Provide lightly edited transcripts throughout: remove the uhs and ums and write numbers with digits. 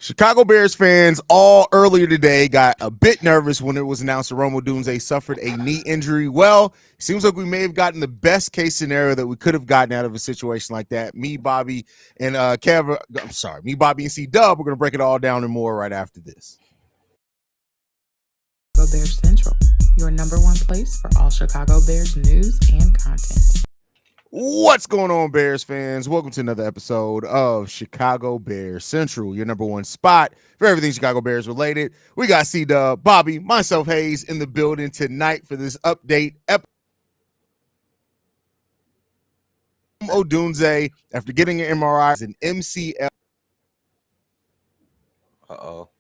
Chicago Bears fans all earlier today got a bit nervous when it was announced that Rome Odunze suffered a knee injury. Well, it seems like we may have gotten the best case scenario that we could have gotten out of a situation like that. Me, Bobby, and me, Bobby, and C-Dubb. We're going to break it all down and more right after this. Chicago Bears Central, your number one place for all Chicago Bears news and content. What's going on, Bears fans? Welcome to another episode of Chicago Bears Central, your number one spot for everything Chicago Bears related. We got C-Dubb, Bobby, myself, Haize, in the building tonight for this update. Odunze, after getting an MRI, is an MCL. Uh-oh.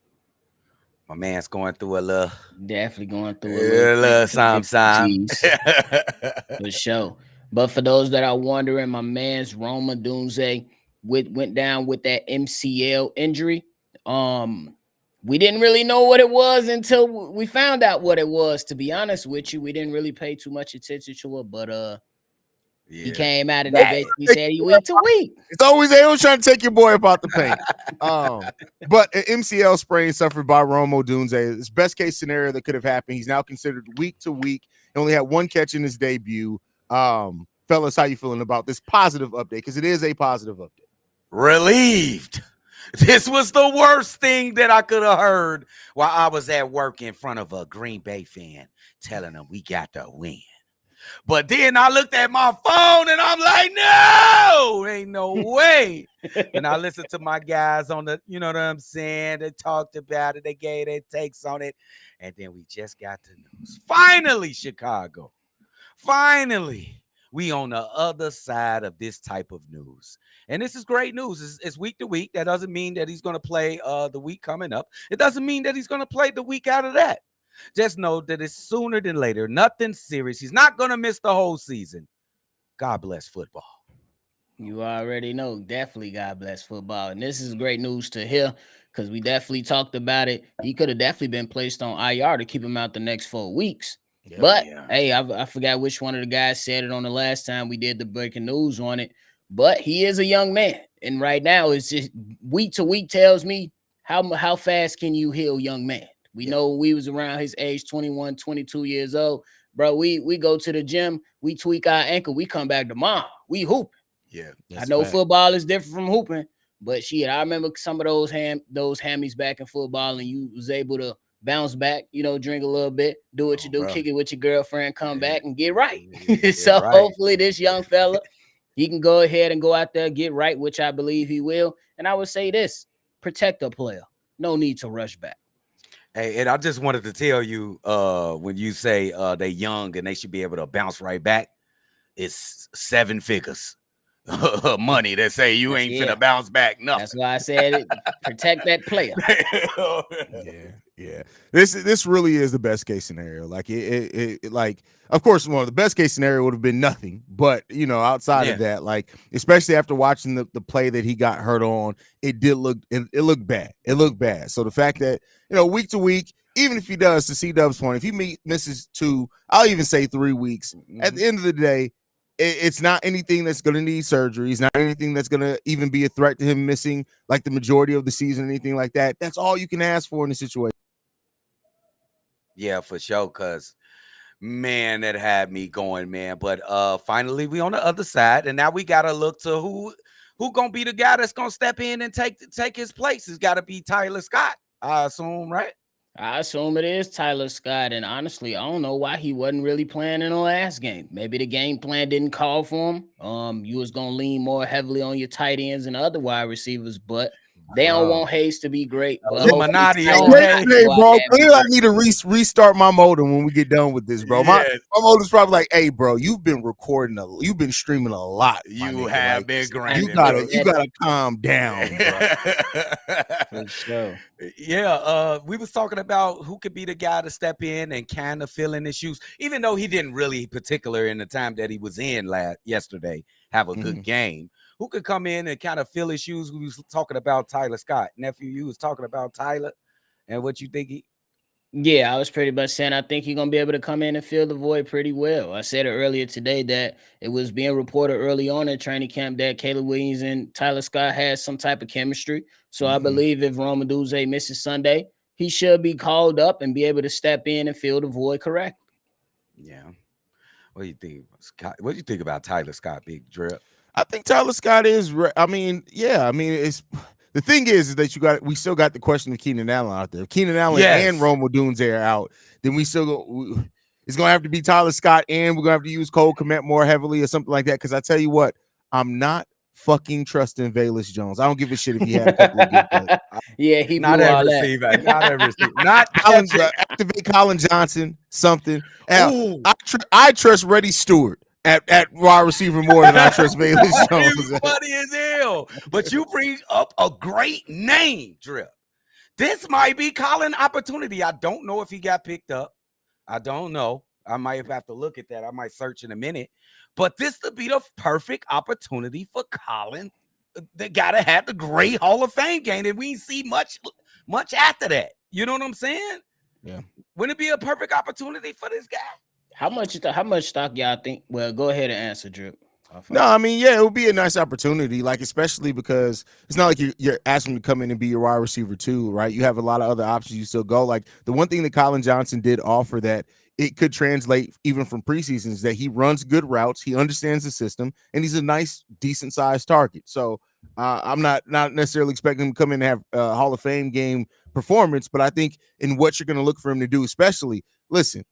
My man's going through a little. Definitely going through a little something. For sure. But for those that are wondering, my man's Rome Odunze went down with that MCL injury. We didn't really know what it was until we found out what it was. To be honest with you, we didn't really pay too much attention to it, but he came out and they basically said he week to week. It's always they always trying to take your boy up out the paint. But an MCL sprain suffered by Rome Odunze. It's best case scenario that could have happened. He's now considered week to week. He only had one catch in his debut. Fellas, how you feeling about this positive update? Because it is a positive update. Relieved. This was the worst thing that I could have heard while I was at work in front of a Green Bay fan telling them we got the win. But then I looked at my phone and I'm like, no, ain't no way. And I listened to my guys on the, you know what I'm saying? They talked about it. They gave their takes on it. And then we just got the news. Finally, Chicago. Finally, we on the other side of this type of news. And this is great news. It's week to week. That doesn't mean that he's going to play the week coming up. It doesn't mean that he's going to play the week out of that. Just know that it's sooner than later. Nothing serious. He's not going to miss the whole season. God bless football. You already know. Definitely God bless football. And this is great news to hear because we definitely talked about it. He could have definitely been placed on IR to keep him out the next 4 weeks. Hey, I forgot which one of the guys said it on the last time we did the breaking news on it. But he is a young man. And right now, it's just week to week tells me how fast can you heal young man. We know we was around his age, 21, 22 years old. Bro, we go to the gym, we tweak our ankle, we come back tomorrow. We hooping. Yeah. I know football is different from hooping, but shit, I remember some of those hammies back in football, and you was able to bounce back, drink a little bit, do what you do, kick it with your girlfriend, come back and get right. So hopefully this young fella, he can go ahead and go out there, get right, which I believe he will. And I would say this, protect the player. No need to rush back. Hey, and I just wanted to tell you, when you say they young and they should be able to bounce right back, it's 7 figures money that say you ain't finna bounce back. No, that's why I said it. Protect that player. Yeah. This really is the best case scenario. Like like, of course, one of the best case scenario would have been nothing. But outside of that, like, especially after watching the play that he got hurt on, it looked bad. It looked bad. So the fact that week to week, even if he does, to C-Dubb's point, if he misses 2, I'll even say 3 weeks. At the end of the day, it's not anything that's going to need surgery. It's not anything that's going to even be a threat to him missing like the majority of the season, anything like that. That's all you can ask for in the situation. Yeah, for sure. Because, man, that had me going, man. But finally, we on the other side. And now we got to look to who going to be the guy that's going to step in and take his place. It's got to be Tyler Scott, I assume, right? I assume it is Tyler Scott, and honestly, I don't know why he wasn't really playing in the last game. Maybe the game plan didn't call for him. You was gonna lean more heavily on your tight ends and other wide receivers, but they don't want Haize to be great. But Illuminati on Haize, bro. Clearly, I need to restart my modem when we get done with this, bro. My modem's probably like, hey, bro, you've been recording you've been streaming a lot. You have been grinding. You gotta calm down, bro. For sure. Yeah, we was talking about who could be the guy to step in and kind of fill in his shoes, even though he didn't really particular in the time that he was in yesterday have a good game. Who could come in and kind of fill his shoes? We was talking about Tyler Scott. Nephew, you was talking about Tyler and what you think Yeah, I was pretty much saying I think he's gonna be able to come in and fill the void pretty well. I said it earlier today that it was being reported early on in training camp that Caleb Williams and Tyler Scott had some type of chemistry. So I believe if Rome Odunze misses Sunday, he should be called up and be able to step in and fill the void correctly. Yeah. What do you think, Scott? What do you think about Tyler Scott, Big Drip? I think Tyler Scott is. I mean, yeah. I mean, it's the thing is that we still got the question of Keenan Allen out there. If Keenan Allen and Rome Odunze are out, then we still go. It's gonna have to be Tyler Scott, and we're gonna have to use Cole Kmet more heavily or something like that. Because I tell you what, I'm not fucking trusting Velus Jones. I don't give a shit if he had a couple of good plays. Yeah, he not blew all every that. receiver. Not every receiver. Not activate Colin Johnson. Something. I trust Reddy Stewart at wide receiver more than I trust Velus Jones. Funny as hell. But you bring up a great name, Drip. This might be Colin opportunity. I don't know if he got picked up. I don't know. I might have to look at that. I might search in a minute. But this would be the perfect opportunity for Colin. They gotta have the great Hall of Fame game, and we ain't see much after that. You know what I'm saying? Yeah. Wouldn't it be a perfect opportunity for this guy? How much stock y'all think? Well, go ahead and answer, Drip. No, I mean, yeah, it would be a nice opportunity, like especially because it's not like you're asking him to come in and be your wide receiver too, right? You have a lot of other options you still go. Like the one thing that Colin Johnson did offer that it could translate even from preseason is that he runs good routes, he understands the system, and he's a nice, decent sized target. So I'm not necessarily expecting him to come in and have a Hall of Fame game performance, but I think in what you're going to look for him to do, especially, listen.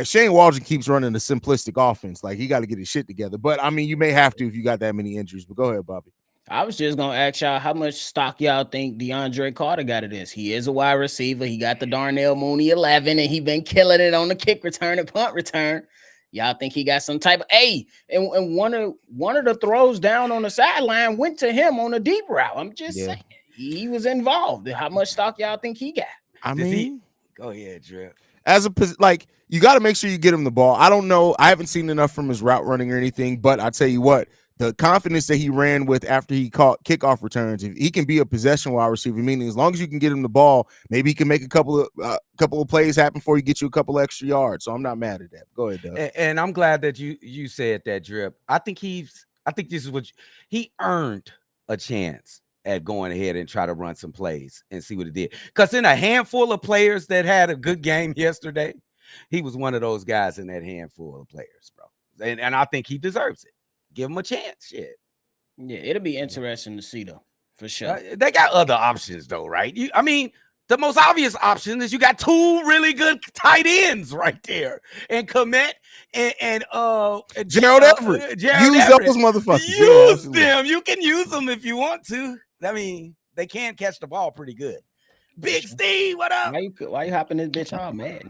Shane Waldron keeps running a simplistic offense. Like, he got to get his shit together. But, I mean, you may have to if you got that many injuries. But go ahead, Bobby. I was just going to ask y'all how much stock y'all think DeAndre Carter got of this. He is a wide receiver. He got the Darnell Mooney 11, and he been killing it on the kick return and punt return. Y'all think he got some type of and one of the throws down on the sideline went to him on a deep route. I'm just saying he was involved. How much stock y'all think he got? I mean, go ahead, Drip. As a like, you got to make sure you get him the ball. I don't know. I haven't seen enough from his route running or anything, but I tell you what, the confidence that he ran with after he caught kickoff returns, if he can be a possession wide receiver, meaning as long as you can get him the ball, maybe he can make a couple of plays happen for you, get you a couple extra yards. So I'm not mad at that. Go ahead, Doug. And I'm glad that you said that, Drip. I think this is what he earned a chance at going ahead and try to run some plays and see what it did. Because in a handful of players that had a good game yesterday, he was one of those guys in that handful of players, bro. And I think he deserves it. Give him a chance. Shit. Yeah, it'll be interesting to see, though, for sure. They got other options, though, right? I mean, the most obvious option is you got two really good tight ends right there. And Kmet and Gerald Everett. Use those motherfuckers. Use them. You can use them if you want to. I mean, they can catch the ball pretty good. Big Steve, what up? Why you hopping this bitch all mad?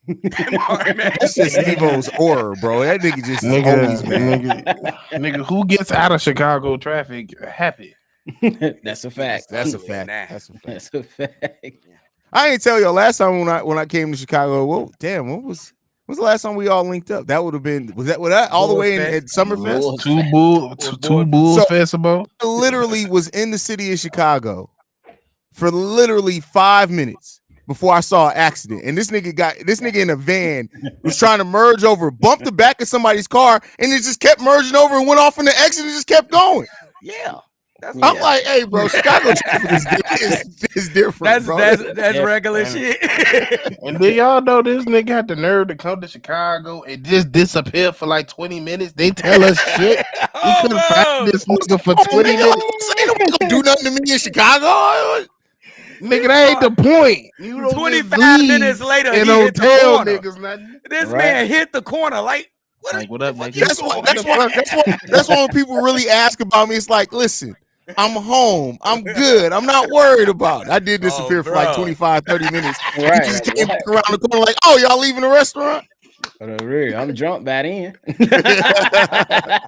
That's just Evo's aura, bro. That nigga just always mad. Nigga, who gets out of Chicago traffic happy? That's a fact. That's a fact. That's a fact. I ain't tell y'all last time when I came to Chicago. Whoa, damn, what was the last time we all linked up? That would have been was that all the way in at Summerfest? Two Bulls Festival. I literally was in the city of Chicago for literally 5 minutes before I saw an accident. And this nigga in a van was trying to merge over, bumped the back of somebody's car, and it just kept merging over and went off in the exit and just kept going. Yeah. I'm like, hey, bro, Chicago traffic is different, bro. That's regular shit. And then y'all know this nigga had the nerve to come to Chicago and just disappear for like 20 minutes. They tell us shit. We couldn't find this nigga for 20 minutes. Ain't nobody gonna do nothing to me in Chicago. Nigga, that ain't the point. You don't 25 minutes later, and he don't hit the tell corner. niggas nothing. This man hit the corner like what up, nigga? That's why when people really ask about me, it's like, listen, I'm home. I'm good. I'm not worried about it. I did disappear for like 25, 30 minutes. Right. Just came back around the corner like, oh, y'all leaving the restaurant? I'm drunk by then.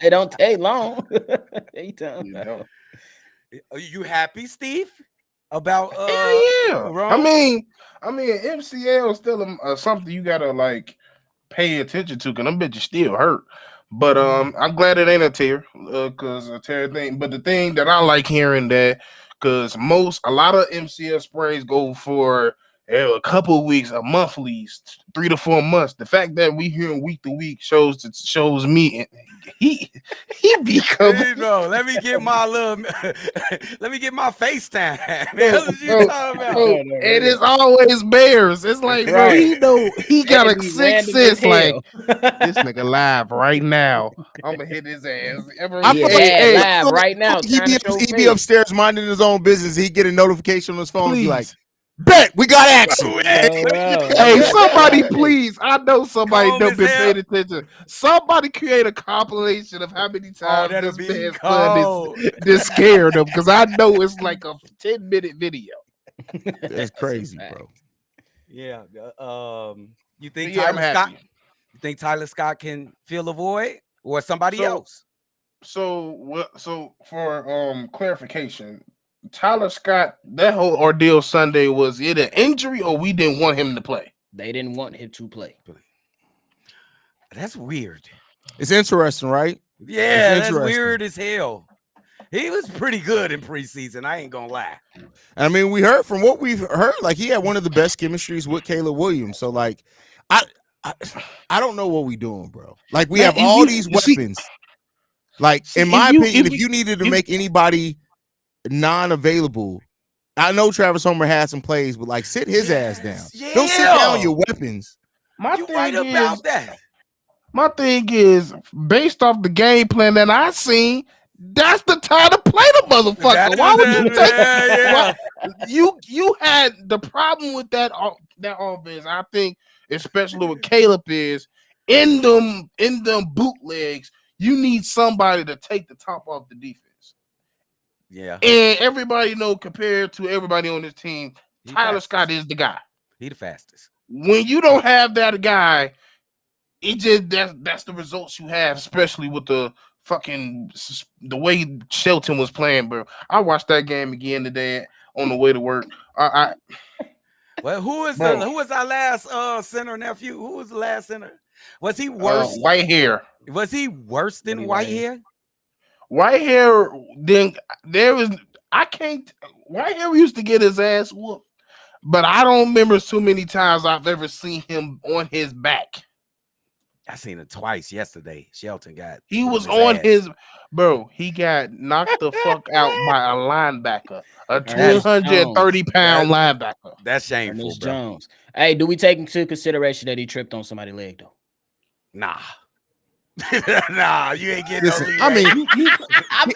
It don't take long. Are you happy, Steve? About yeah. Rome? I mean, MCL is still something you gotta like pay attention to, because them bitches still hurt. But I'm glad it ain't a tear, because a tear thing. But the thing that I like hearing that, because a lot of MCL sprays go for a couple of weeks, a month least, 3 to 4 months. The fact that we hearing week to week shows me he becomes. Hey, bro, let me get my let me get my FaceTime. Man, Bro, what you talking about? bro, it is always Bears. It's like, bro, he got a sixth sense. Like, this nigga live right now. I'm gonna hit his ass. I feel like, live right now. He be upstairs minding his own business. He get a notification on his phone. Be like, bet we got action. Hey, somebody please. I know somebody don't been paying attention. Somebody create a compilation of how many times this man's son is scared him, because I know it's like a 10-minute video. That's crazy, bro. Yeah. You think Tyler Scott? You think Tyler Scott can fill a void or somebody else? So for clarification, Tyler Scott, that whole ordeal Sunday, was it an injury or we didn't want him to play? They didn't want him to play. That's weird. It's interesting, right? Yeah, that's weird as hell. He was pretty good in preseason. I ain't gonna lie. I mean, we heard from what we've heard, like he had one of the best chemistries with Caleb Williams. So, like, I don't know what we doing, bro. Like, we have all these weapons. Like, in my opinion, if you needed to make anybody non-available, I know Travis Homer had some plays, but like, sit his ass down. Yeah. Don't sit down your weapons. My thing is, based off the game plan that I seen, that's the time to play the motherfucker. Why would you take you had the problem with that offense, I think, especially with Caleb, is in them bootlegs, you need somebody to take the top off the defense. Yeah. And everybody know, compared to everybody on this team, Tyler Scott is the guy. He the fastest. When you don't have that guy, it just that's the results you have, especially with the way Shelton was playing, bro. I watched that game again today on the way to work. Well, who was our last center nephew? Who was the last center? Was he worse? Whitehair. Was he worse than Whitehair? Whitehair, then Whitehair used to get his ass whooped, but I don't remember too many times I've ever seen him on his back. I seen it twice yesterday. Shelton he got knocked the fuck out by a linebacker, a 230-pound linebacker. That's shameful, bro. Jones. Hey, do we take into consideration that he tripped on somebody's leg though? Nah. Nah, you ain't getting. Listen, I mean,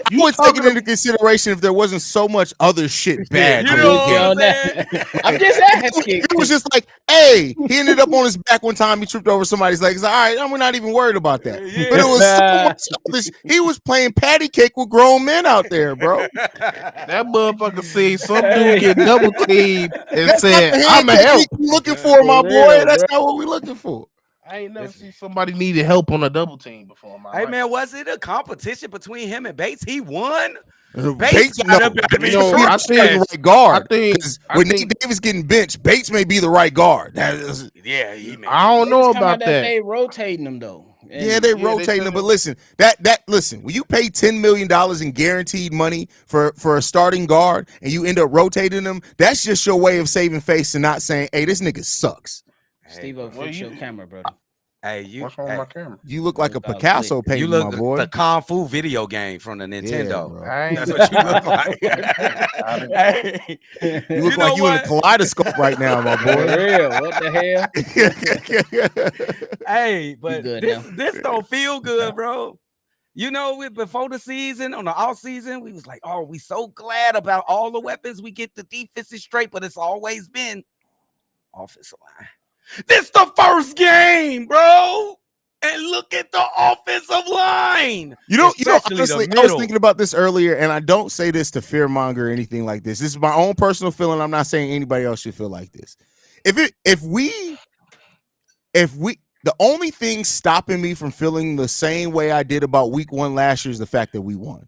you would take it into consideration if there wasn't so much other shit bad. You know what I'm saying? I'm just asking. It was just like, hey, he ended up on his back one time. He tripped over somebody's leg. He's like, all right, we're not even worried about that. Yeah. But it was so much other shit. He was playing patty cake with grown men out there, bro. That motherfucker see some dude get double teamed and said, "I'm a help." Looking for my boy. That's not what we're looking for. I ain't never seen somebody needed help on a double team before. Hey, man, was it a competition between him and Bates? He won. Bates I think the right guard. With Nate Davis getting benched, Bates may be the right guard. I don't know about that. They rotating him though. They rotating him. But listen, listen. When you pay $10 million in guaranteed money for a starting guard and you end up rotating them, that's just your way of saving face and not saying, "Hey, this nigga sucks." Steve, fix your camera, brother. Hey, what's wrong with my camera? You look like a Picasso painting, you look my boy. The Kung Fu video game from the Nintendo. Yeah, that's what you look like. You look like you in a kaleidoscope right now, my boy. For real, what the hell? Hey, but this don't feel good, bro. You know, before the season, on the off season, we was like, oh, we so glad about all the weapons. We get the defenses straight, but it's always been offensive line. This the first game, bro. And look at the offensive line. You know, honestly, I was thinking about this earlier, and I don't say this to fearmonger or anything like this. This is my own personal feeling. I'm not saying anybody else should feel like this. If we the only thing stopping me from feeling the same way I did about week 1 last year is the fact that we won.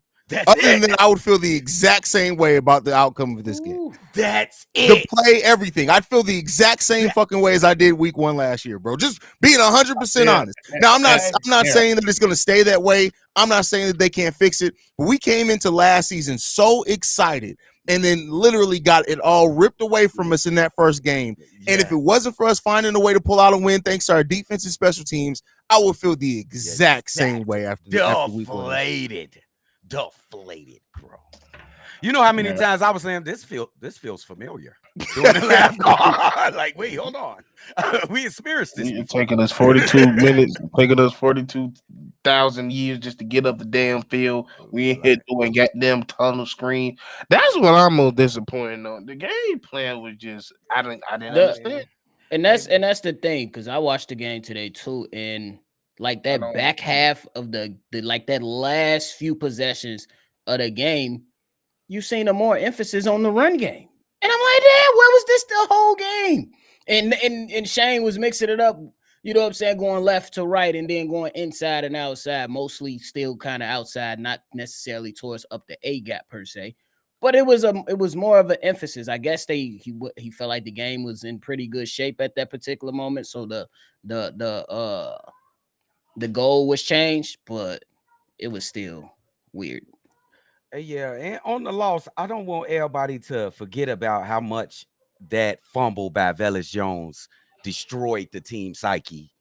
Other than that, I would feel the exact same way about the outcome of this game. That's it. The play, everything. I'd feel the exact same fucking way as I did week 1 last year, bro. Just being 100% honest. Now, I'm not saying that it's going to stay that way. I'm not saying that they can't fix it. But we came into last season so excited and then literally got it all ripped away from us in that first game. And if it wasn't for us finding a way to pull out a win, thanks to our defense and special teams, I would feel the exact same way after week one. Deflated, bro. You know how many times I was saying this feels familiar. Doing the laugh card. Like, wait, hold on. We experienced this. It's taking us 42 minutes, taking us 42,000 years just to get up the damn field. We ain't hit doing goddamn tunnel screen. That's what I'm most disappointed on. The game plan was just I didn't understand. And that's the thing, because I watched the game today too, and like that back half of the like that last few possessions of the game, you seen a more emphasis on the run game. And I'm like, damn, where was this the whole game? And Shane was mixing it up, you know what I'm saying, going left to right and then going inside and outside, mostly still kind of outside, not necessarily towards up the A gap per se. But it was more of an emphasis. I guess he felt like the game was in pretty good shape at that particular moment. So the goal was changed, but it was still weird. Yeah, and on the loss, I don't want everybody to forget about how much that fumble by Velus Jones destroyed the team psyche.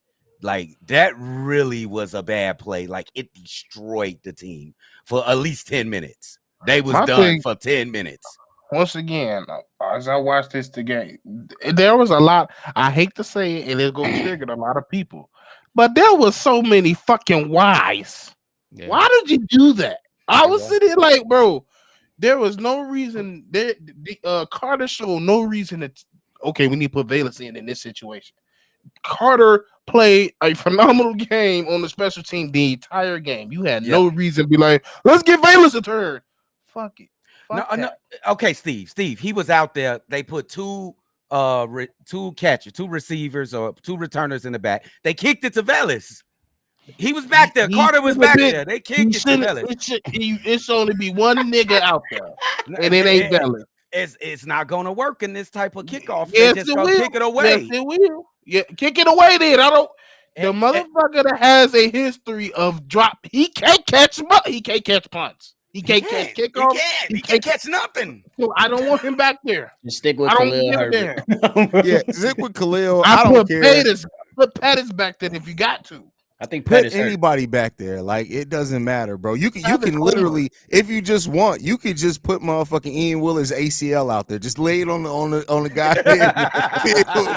Like, that really was a bad play. Like, it destroyed the team for at least 10 minutes. They was done for 10 minutes. Once again, as I watched this game, there was a lot. I hate to say it, and it's going to trigger a lot of people. But there was so many fucking whys. Yeah. Why did you do that? I was sitting like, bro, there was no reason. Carter showed no reason that, okay, we need to put Velus in this situation. Carter played a phenomenal game on the special team the entire game. You had no reason to be like, let's give Velus a turn. Fuck it. No. Okay, Steve, he was out there. They put two receivers or two returners in the back. They kicked it to Velus. He was back there. Carter was back there. They kicked it to Velus. It's only be one nigga out there, and it ain't Velus. It's not going to work in this type of kickoff. Yes, they just gonna kick it away. Yes, it will. Yeah, kick it away then. The motherfucker that has a history of drop, he can't catch punts. He can't catch kickoffs. He can't catch nothing. So I don't want him back there. Just stick with Khalil Herbert. Yeah, stick with Khalil. I don't care. Put Pettis back there if you got to. I think put anybody back there. Like, it doesn't matter, bro. You can literally, if you just want, you could just put motherfucking Ian Willis ACL out there. Just lay it on the guy,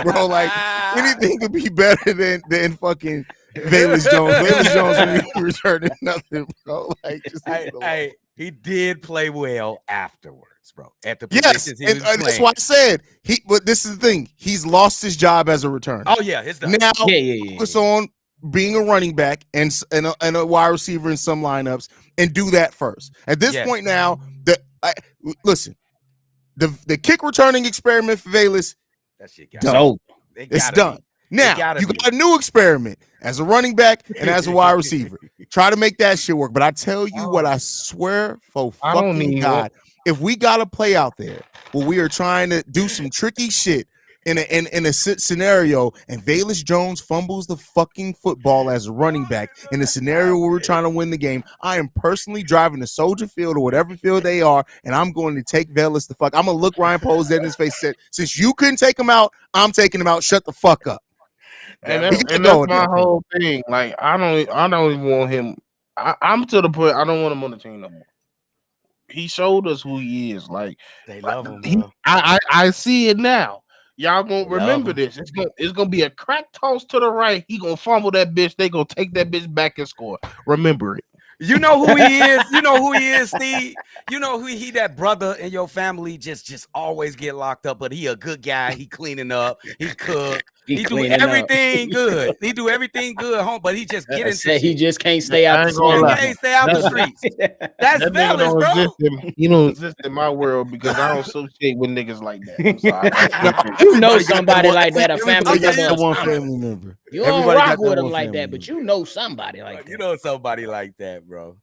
bro. Like, anything could be better than fucking Velus Jones. Velus Jones returning nothing, bro. Like, just he did play well afterwards, bro. At the positions he was playing. That's why I said But this is the thing. He's lost his job as a returner. Oh yeah, his done. Now focus on being a running back and a wide receiver in some lineups, and do that first. At this point now, listen, the kick returning experiment for Velus, that shit done. It's done. Now you got a new experiment as a running back and as a wide receiver. Try to make that shit work. But I tell you what, I swear for fucking God, if we got a play out there where we are trying to do some tricky shit in a scenario, and Velus Jones fumbles the fucking football as a running back in a scenario where we're trying to win the game, I am personally driving to Soldier Field or whatever field they are, and I'm going to take Velus the fuck. I'm gonna look Ryan Poles dead in his face and say, since you couldn't take him out, I'm taking him out. Shut the fuck up. And that's my whole thing. Like, I don't even want him. I'm to the point I don't want him on the team no more. He showed us who he is. Like, they love him. I see it now. Y'all gonna remember this. It's gonna be a crack toss to the right. He gonna fumble that bitch. They gonna take that bitch back and score. Remember it. You know who he is. You know who he is, Steve. You know who he that brother in your family just always get locked up, but he a good guy. He cleaning up. He cook. He do everything good. He do everything good home, but he just get into. He just can't stay out. He can't stay out the streets. That's Velus, bro. You don't exist in my world because I don't associate with niggas like that. You know somebody like that, a family member. One family member. You don't rock with him like that, but you know somebody like that. You know somebody like that, bro.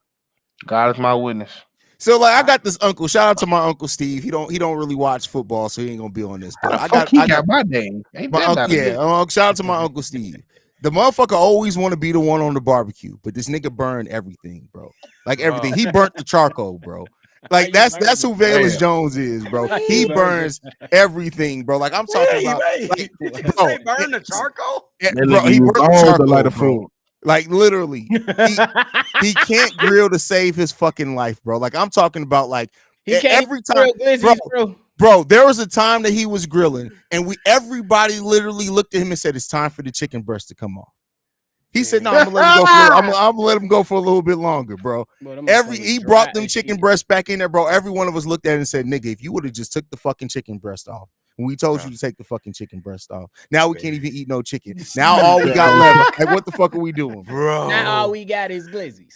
God is my witness. So, like, I got this uncle. Shout out to my uncle Steve. He don't really watch football, so he ain't gonna be on this. But I got my name. Shout out to my uncle Steve. The motherfucker always want to be the one on the barbecue, but this nigga burned everything, bro. Like everything. He burnt the charcoal, bro. Like that's who Velus Jones is, bro. He burns everything, bro. Like I'm talking about, like, bro, burn the charcoal. Bro, he burnt the charcoal, light of bro. food. Like literally, he can't grill to save his fucking life, bro. Like I'm talking about, like he can't every time, glizzies, bro. There was a time that he was grilling, and everybody literally looked at him and said, "It's time for the chicken breast to come off." He said, "No, I'm gonna let him go I'm gonna let him go for a little bit longer, bro." He brought them chicken breasts back in there, bro. Every one of us looked at it and said, "Nigga, if you would have just took the fucking chicken breast off, when we told you to take the fucking chicken breast off, now we can't even eat no chicken. Now all we got left, like, what the fuck are we doing, bro? Now all we got is glizzies.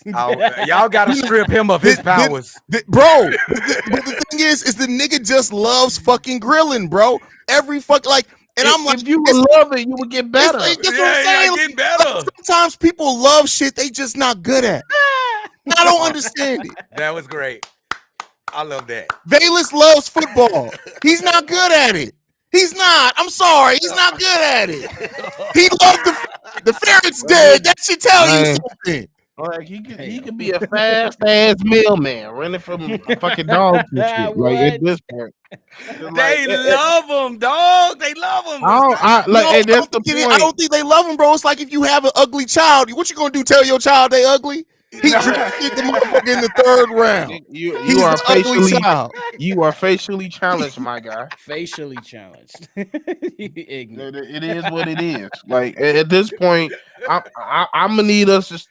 Y'all gotta strip him of his powers, bro." But the thing is the nigga just loves fucking grilling, bro. Every fuck like. And I'm like, if you would love it, you would get better. That's what I'm saying. Getting better. Like, sometimes people love shit they just not good at. I don't understand it. That was great. I love that. Velus loves football. He's not good at it. He's not. I'm sorry. He's not good at it. He loved the ferret's dead. That should tell you something. Like he could be a fast ass mailman running from fucking dogs and shit. Like at this point, they love him, dog. They love him. That's the point. I don't think they love him, bro. It's like if you have an ugly child, what you gonna do? Tell your child they ugly? He drafted the motherfucker in the 3rd round. You are facially challenged, my guy. Facially challenged. It is what it is. Like at this point, I'm gonna need us.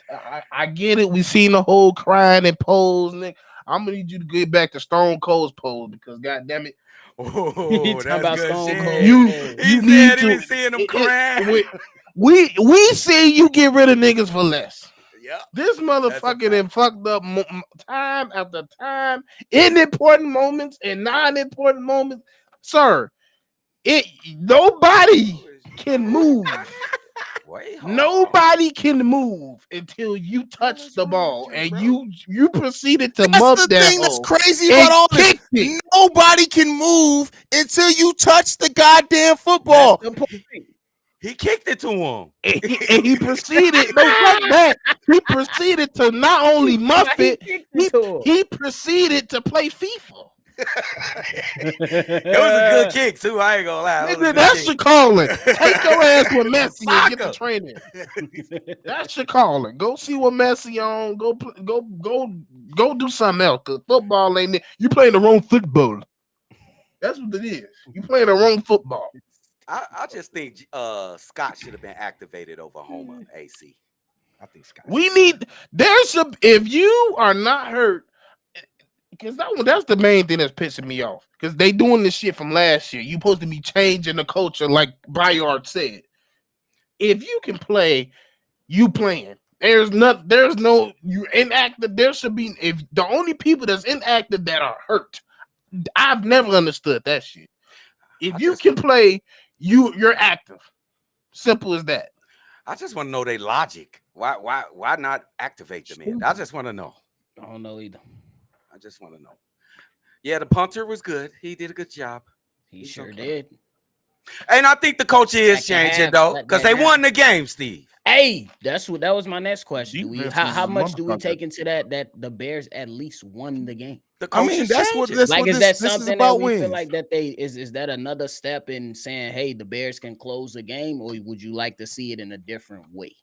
I get it. We seen the whole crying and pose, Nick. I'm gonna need you to get back to Stone Cold's pose because, goddamn it, that's about good Stone Cold. You need to seeing him crying. We see you get rid of niggas for less. Yeah. This motherfucker then fucked up time after time in important moments and non-important moments, sir. Nobody can move. Nobody can move until you touch the ball, and you proceeded to muff that. That's the thing that's crazy about all this. Nobody can move until you touch the goddamn football. He kicked it to him, and he proceeded. No, fuck that. He proceeded to not only muff it, he proceeded to play FIFA. It was a good kick too. I ain't gonna lie. That's your calling. Take your ass with Messi and get the training. That's your calling. Go see what Messi on. Go do something else. Cause football ain't it. You playing the wrong football. That's what it is. You playing the wrong football. I just think Scott should have been activated over Homer AC. I think Scott. If you are not hurt, because that's the main thing that's pissing me off. Because they doing this shit from last year. You supposed to be changing the culture, like Bayard said. If you can play, you playing. There's no you inactive. There should be if the only people that's inactive that are hurt. I've never understood that shit. If you can play, you're active. Simple as that. I just want to know their logic. Why not activate them in? I just want to know. I don't know either. I just want to know. Yeah, the punter was good. He did a good job. He sure did. And I think the coach is changing though, because they won the game, Steve. Hey, that was my next question. How much do we take into that the Bears at least won the game? I mean, that's what this is that something that we wins. feel like that is that another step in saying, hey, the Bears can close the game, or would you like to see it in a different way?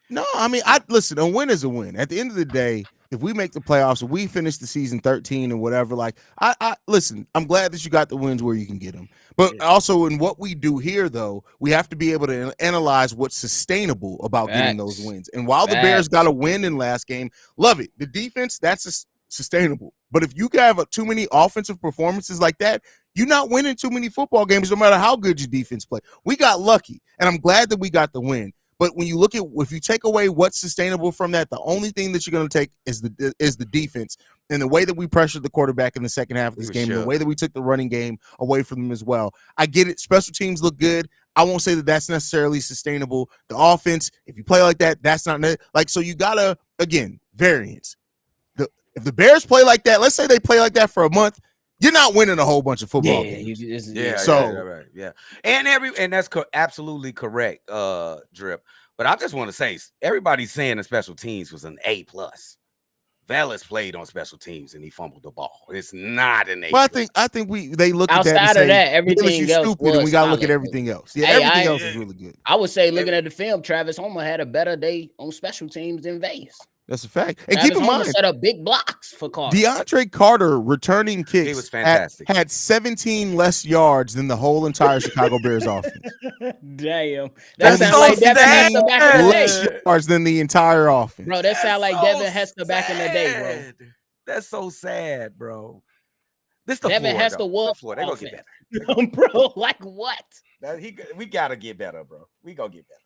No, I mean, listen, a win is a win. At the end of the day, if we make the playoffs, if we finish the season 13 or whatever, like I listen, I'm glad that you got the wins where you can get them. But also in what we do here, though, we have to be able to analyze what's sustainable about getting those wins. And while the Bears got a win in last game, love it. The defense, that's sustainable. But if you have too many offensive performances like that, you're not winning too many football games, no matter how good your defense play. We got lucky, and I'm glad that we got the win. But when you look at, if you take away what's sustainable from that, the only thing that you're going to take is the defense and the way that we pressured the quarterback in the second half of this game, and the way that we took the running game away from them as well. I get it. Special teams look good. I won't say that that's necessarily sustainable. The offense, if you play like that, that's not like, so you got to, again, variance. If the Bears play like that, let's say they play like that for a month, you're not winning a whole bunch of football games. Yeah. And that's absolutely correct, Drip. But I just want to say, everybody's saying the special teams was an A+. Velus played on special teams and he fumbled the ball. It's not an. Well, I think they look at that and Outside say, of that, Velus, everything you else stupid, and we gotta look at solid. everything else. Yeah, Hey, everything else is really good. I would say, looking at the film, Travis Homer had a better day on special teams than Vegas. That's a fact. And Travis keep in Homer mind, set up big blocks for Carter. DeAndre Carter returning kicks He was fantastic. had 17 less yards than the whole entire Chicago Bears offense. Damn. That That's sounds so like Devin sad. Hester back in the day. Less yards than the entire offense. Bro, that sound like Devin Hester back in the day, bro. That's so sad, bro. This the Devin floor, Hester though. was They gonna get better. Bro, like what? We gotta get better, bro. We gonna get better.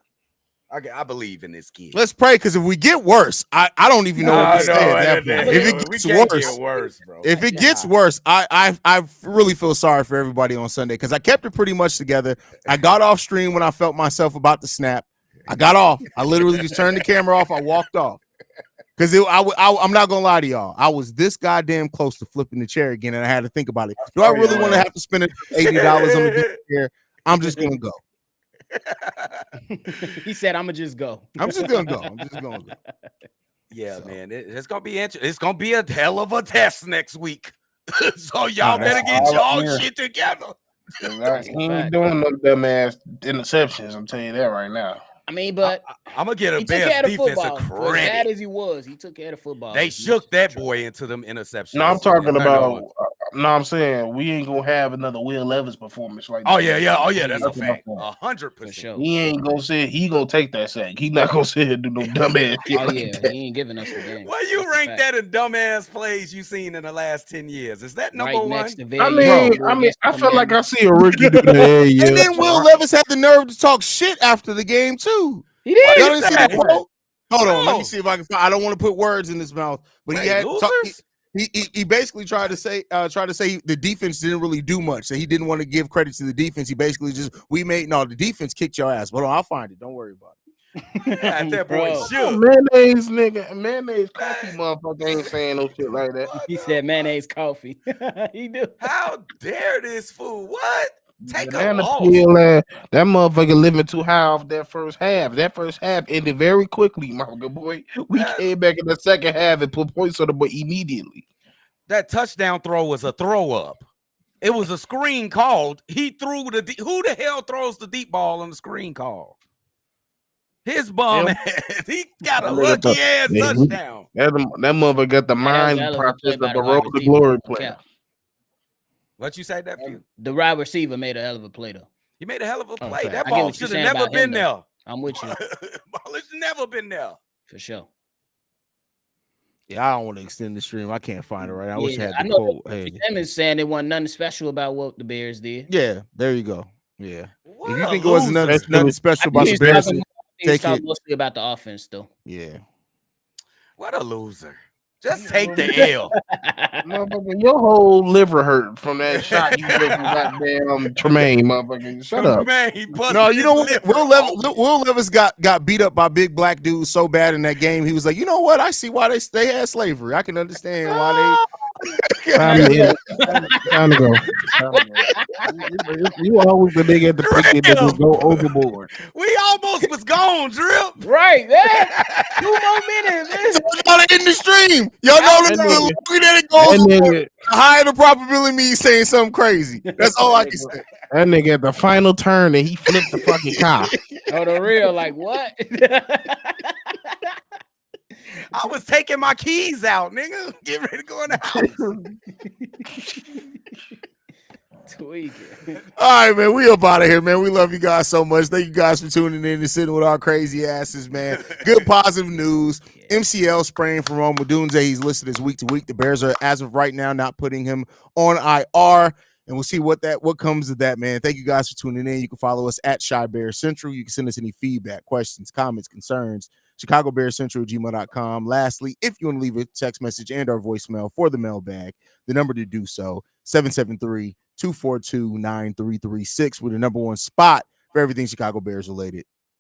I believe in this kid. Let's pray, because if we get worse, I don't even know what to say at that point. If it gets worse, bro. If it gets worse, I really feel sorry for everybody on Sunday, because I kept it pretty much together. I got off stream when I felt myself about to snap. I got off. I literally just turned the camera off. I walked off. Because I'm not gonna lie to y'all, I was this goddamn close to flipping the chair again, and I had to think about it. Do I really want to have to spend $80 on the chair? I'm just gonna go. He said, "I'm gonna just go." I'm just gonna go. Yeah, so, man, it's gonna be interesting. It's gonna be a hell of a test next week. So y'all better get y'all shit together. He ain't doing no dumbass interceptions. I'm telling you that right now. I mean, but I'm gonna get a Bears defense a credit. As bad as he was, he took care of football. They shook that boy into them interceptions. No, I'm talking about. No, I'm saying we ain't gonna have another Will Levis performance like that. Oh yeah, that's a fact. 100%. He ain't gonna say he gonna take that sack. He not gonna sit here and do no dumbass shit. Oh yeah, he ain't giving us the game. Well, you rank that in dumbass plays you seen in the last 10 years. Is that number one? I feel like I see a rookie do that. And then Will Levis had the nerve to talk shit after the game too. He did. Y'all didn't see that quote? Hold on, let me see if I can find. I don't want to put words in his mouth, but he basically tried to say the defense didn't really do much. So he didn't want to give credit to the defense. He basically just the defense kicked your ass. But I'll find it. Don't worry about it. That boy shook. Mayonnaise coffee motherfucker ain't saying no shit like that. He said mayonnaise coffee. He do. How dare this fool? What? Take a loss. That motherfucker living too high off that first half. That first half ended very quickly, my good boy. We came back in the second half and put points on the boy immediately. That touchdown throw was a throw up. It was a screen called. He threw who the hell throws the deep ball on the screen call? His bum ass. He got a lucky ass touchdown. That motherfucker got the mind process of the road to glory play. What you say that for? The wide receiver made a hell of a play though. He made a hell of a play. That ball should have never been there. I'm with you. Ball should never been there. For sure. Yeah, I don't want to extend the stream. I can't find it right now. I wish I had the quote. Hey. Simmons saying there wasn't nothing special about what the Bears did. Yeah, there you go. Yeah. If you think it wasn't nothing special about the Bears, take it. Mostly about the offense though. Yeah. What a loser. Just take the L. Motherfucker, your whole liver hurt from that shot you took from goddamn Tremaine, motherfucker. Shut up. No, you know what? Will Levis got beat up by big black dudes so bad in that game. He was like, you know what? I see why they had slavery. I can understand why they. Time to go. You always the nigga at the picnic that just go overboard. We almost was gone, Drip. Right there. 2 more minutes. Y'all in the stream. Y'all know the longer that it goes, the higher the probability me saying something crazy. That's all I can say. That nigga at the final turn and he flipped the fucking car. Oh, the real, like what? I was taking my keys out, nigga. Get ready to go in the house. All right, man. We up out of here, man. We love you guys so much. Thank you guys for tuning in and sitting with our crazy asses, man. Good positive news. MCL sprain from Rome Odunze. He's listed as week to week. The Bears are, as of right now, not putting him on IR. And we'll see what comes of that, man. Thank you guys for tuning in. You can follow us at Shy Bear Central. You can send us any feedback, questions, comments, concerns. ChicagoBearsCentral@gmail.com. Lastly, if you want to leave a text message and our voicemail for the mailbag, the number to do so, 773-242-9336, with the #1 spot for everything Chicago Bears related.